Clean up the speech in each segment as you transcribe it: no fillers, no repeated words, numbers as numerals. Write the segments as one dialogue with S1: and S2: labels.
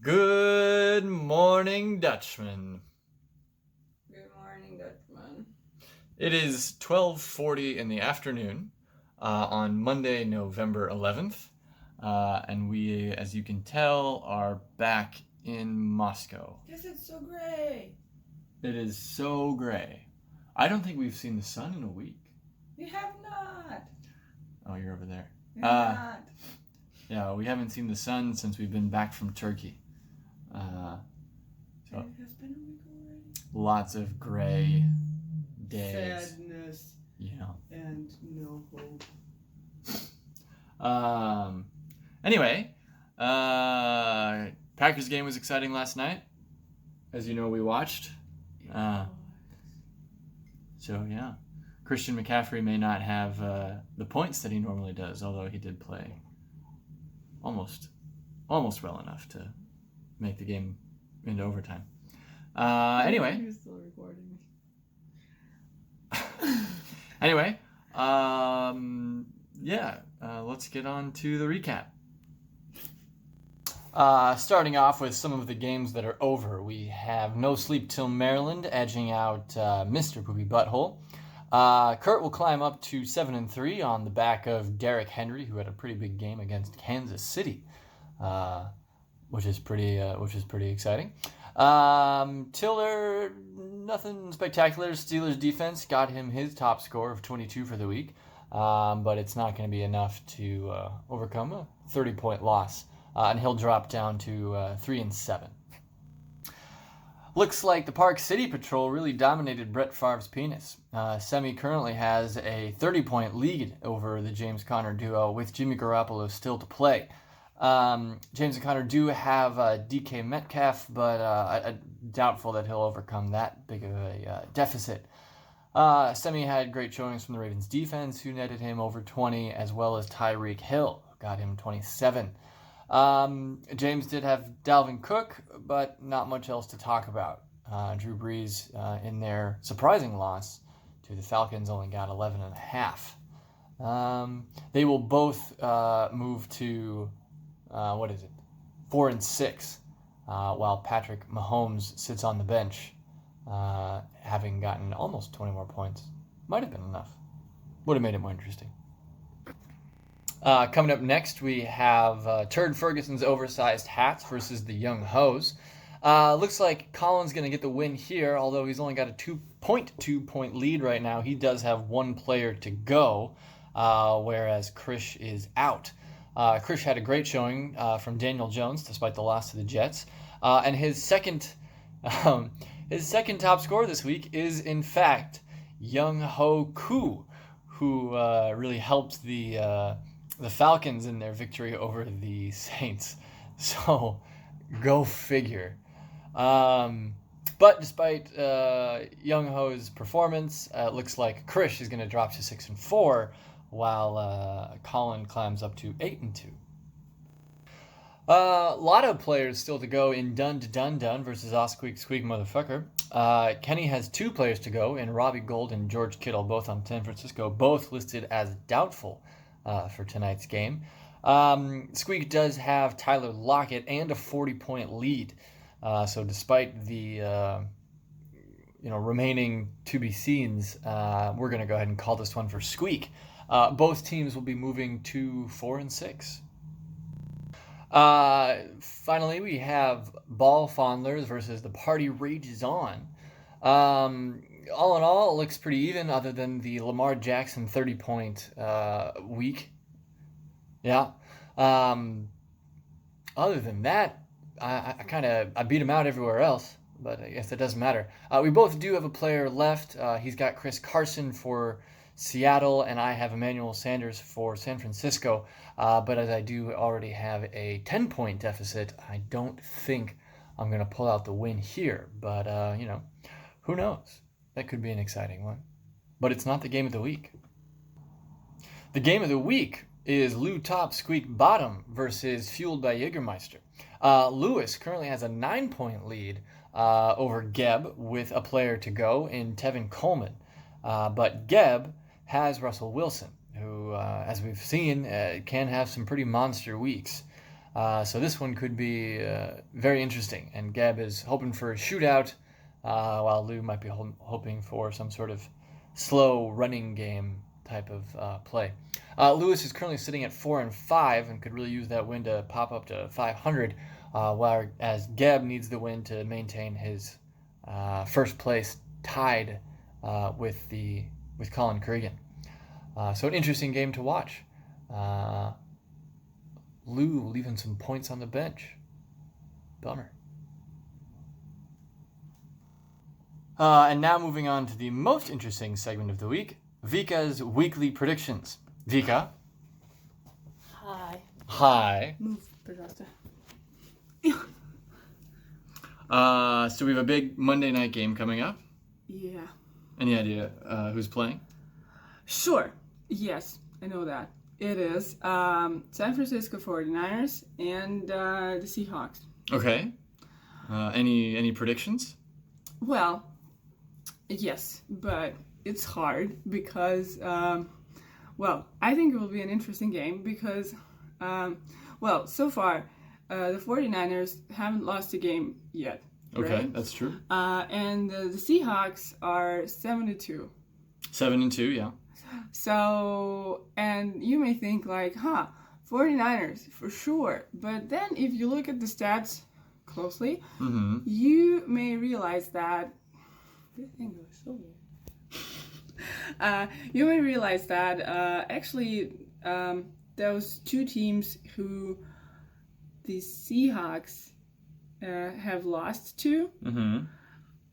S1: Good morning, Dutchman.
S2: Good morning, Dutchman.
S1: It is 12:40 in the afternoon on Monday, November 11th, and we, as you can tell, are back in Moscow.
S2: Yes, it's so gray.
S1: It is so gray. I don't think we've seen the sun in a week.
S2: We have not.
S1: Oh, you're over there.
S2: We're not.
S1: Yeah, we haven't seen the sun since we've been back from Turkey.
S2: So it has been a week already.
S1: Lots of gray days.
S2: Sadness.
S1: Yeah.
S2: And no hope.
S1: Anyway, Packers game was exciting last night. As you know, we watched. So yeah, Christian McCaffrey may not have the points that he normally does, although he did play almost well enough to make the game into overtime. Anyway.
S2: You're still recording.
S1: Anyway, let's get on to the recap. Starting off with some of the games that are over. We have No Sleep Till Maryland edging out Mr. Poopy Butthole. Kurt will climb up to 7-3 on the back of Derrick Henry, who had a pretty big game against Kansas City, which is pretty exciting. Tiller, nothing spectacular. Steelers defense got him his top score of 22 for the week, but it's not going to be enough to overcome a 30-point loss, and he'll drop down to 3-7. Looks like the Park City Patrol really dominated Brett Favre's penis. Semi currently has a 30-point lead over the James Conner duo, with Jimmy Garoppolo still to play. James and Conner do have DK Metcalf, but I'm doubtful that he'll overcome that big of a deficit. Semi had great showings from the Ravens defense, who netted him over 20, as well as Tyreek Hill, who got him 27. James did have Dalvin Cook, but not much else to talk about. Drew Brees, in their surprising loss to the Falcons, only got 11.5. They will both move to 4-6, while Patrick Mahomes sits on the bench, having gotten almost 20 more points. Might have been enough. Would have made it more interesting. Coming up next, we have Turd Ferguson's oversized hats versus the Young Hoes. Looks like Colin's going to get the win here, although he's only got a 2.2-point lead right now. He does have one player to go, whereas Krish is out. Krish had a great showing from Daniel Jones, despite the loss to the Jets. And his second top scorer this week is, in fact, Young Ho Koo, who really helped the Falcons in their victory over the Saints. So, go figure. But despite Young Ho's performance, it looks like Krish is going to drop to 6-4, while Colin climbs up to 8-2. A lot of players still to go in Dun versus Osqueak Squeak Motherfucker. Kenny has 2 players to go in Robbie Gould and George Kittle, both on San Francisco, both listed as doubtful for tonight's game. Squeak does have Tyler Lockett and a 40-point lead. So despite the remaining to-be-seens, we're going to go ahead and call this one for Squeak. Both teams will be moving to 4-6. Finally, we have Ball Fondlers versus The Party Rages On. All in all, it looks pretty even, other than the Lamar Jackson 30-point week. Yeah. Other than that, I beat him out everywhere else, but I guess it doesn't matter. We both do have a player left. He's got Chris Carson for Seattle, and I have Emmanuel Sanders for San Francisco. But as I do already have a 10-point deficit, I don't think I'm going to pull out the win here. But, who knows? That could be an exciting one. But it's not the game of the week. The game of the week is Lou Top Squeak Bottom versus Fueled by Jägermeister. Lewis currently has a 9-point lead over Geb with a player to go in Tevin Coleman. But Geb has Russell Wilson, who, as we've seen, can have some pretty monster weeks. So this one could be very interesting. And Gab is hoping for a shootout, while Lou might be hoping for some sort of slow running game type of play. Lewis is currently sitting at 4-5 and could really use that win to pop up to 500, whereas Gab needs the win to maintain his first place tied with Colin Cregan. So an interesting game to watch. Lou leaving some points on the bench. Bummer. And now moving on to the most interesting segment of the week, Vika's weekly predictions. Vika.
S2: Hi.
S1: Hi.
S2: Move, Berata.
S1: So we have a big Monday night game coming up.
S2: Yeah.
S1: Any idea who's playing?
S2: Sure. Yes, I know that. It is San Francisco 49ers and the Seahawks.
S1: Okay. Any predictions?
S2: Well, yes, but it's hard because, I think it will be an interesting game because, so far, the 49ers haven't lost a game yet.
S1: Okay,
S2: right?
S1: that's true.
S2: And the Seahawks are 7-2.
S1: 7-2, yeah.
S2: So, and you may think like, 49ers for sure. But then if you look at the stats closely, you may realize that this angle is so weird. You may realize that actually those two teams who the Seahawks have lost to,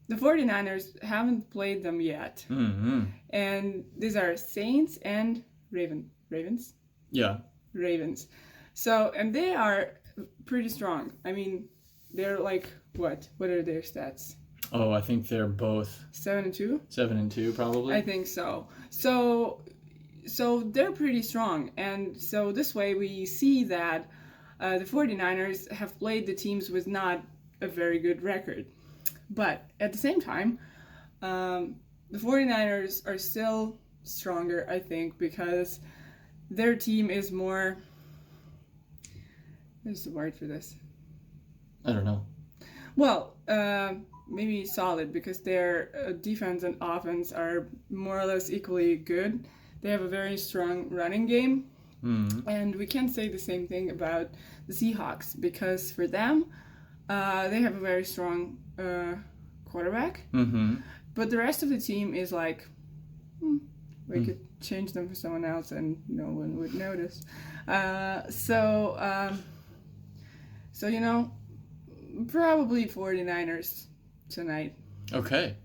S2: the 49ers haven't played them yet. And these are Saints and Ravens.
S1: Yeah.
S2: Ravens. So, and they are pretty strong. I mean, they're like, what? What are their stats?
S1: Oh, I think they're both
S2: 7-2?
S1: 7-2, probably.
S2: I think so. So they're pretty strong. And so this way we see that the 49ers have played the teams with not a very good record. But at the same time, the 49ers are still stronger, I think, because their team is more... What's the word for this?
S1: I don't know.
S2: Well, maybe solid, because their defense and offense are more or less equally good. They have a very strong running game. And we can't say the same thing about the Seahawks, because for them, they have a very strong quarterback. But the rest of the team is like, we could change them for someone else and no one would notice. So you know, probably 49ers tonight.
S1: Okay.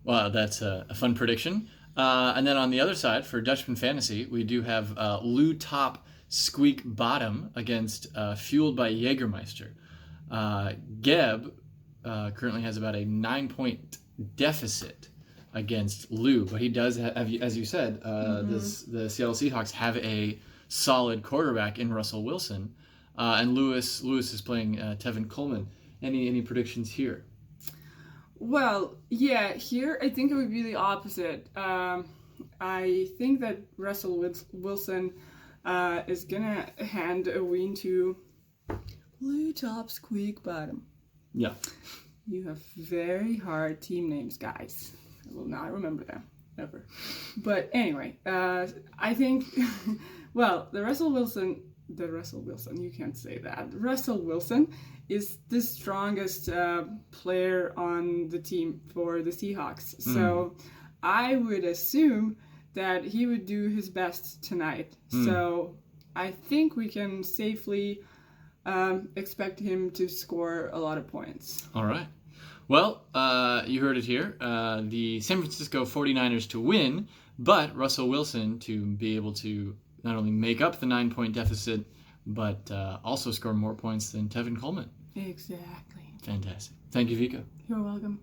S1: Well, that's a fun prediction. And then on the other side, for Dutchmen Fantasy, we do have Lou top, Squeak bottom against Fueled by Jägermeister. Geb currently has about a 9-point deficit against Lou, but he does have, as you said, the Seattle Seahawks have a solid quarterback in Russell Wilson, and Lewis is playing Tevin Coleman. Any predictions here?
S2: Well, yeah, here I think it would be the opposite. I think that Russell Wilson is gonna hand a win to Lou top, Squeak bottom.
S1: Yeah.
S2: You have very hard team names, guys. I will not remember them, ever. But anyway, I think, well, Russell Wilson, you can't say that. Russell Wilson is the strongest player on the team for the Seahawks. So I would assume that he would do his best tonight. So I think we can safely expect him to score a lot of points.
S1: All right. Well, you heard it here. The San Francisco 49ers to win, but Russell Wilson to be able to not only make up the 9-point deficit, but also score more points than Tevin Coleman.
S2: Exactly.
S1: Fantastic. Thank you, Vika.
S2: You're welcome.